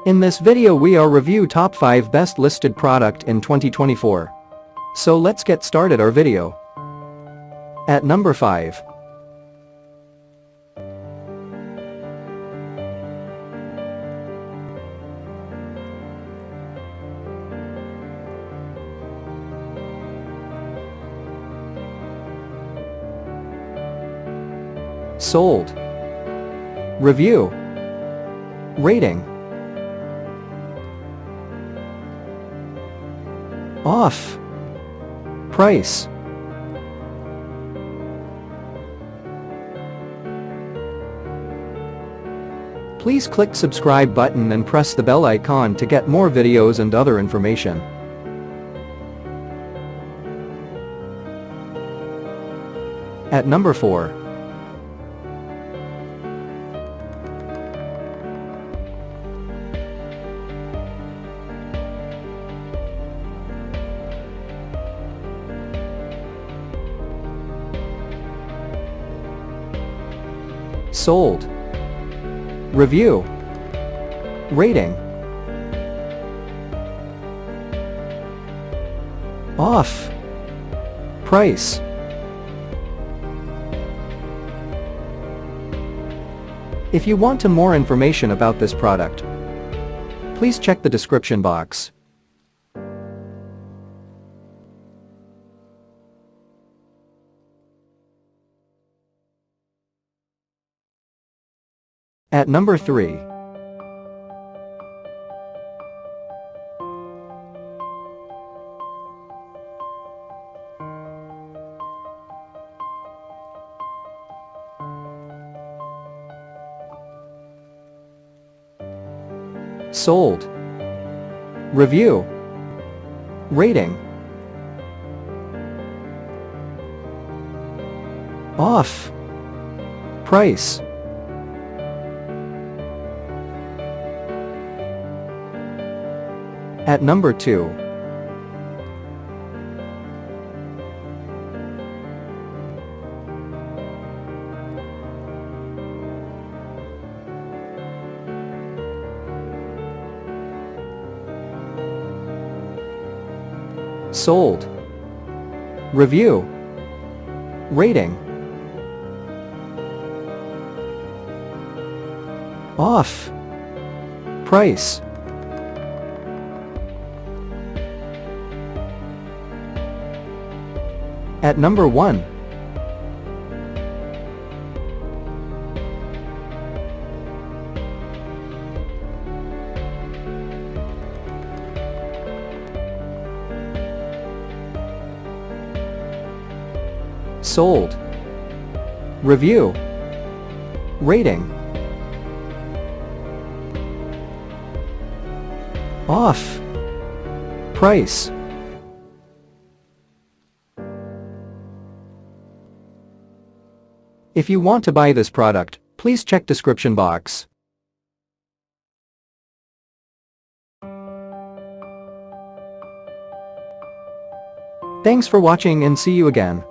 In this video we are review top 5 best listed product in 2024. So let's get started our video. At number 5. Sold. Review. Rating. Off. Price. Please click subscribe button and press the bell icon to get more videos and other information. At number 4. Sold. Review. Rating. Off. Price. If you want more information about this product, please check the description box. At number 3. Sold. Review. Rating. Off. Price. At number 2. Sold. Review. Rating. Off. Price. At number 1. Sold. Review. Rating. Off. Price. If you want to buy this product, please check description box. Thanks for watching and see you again.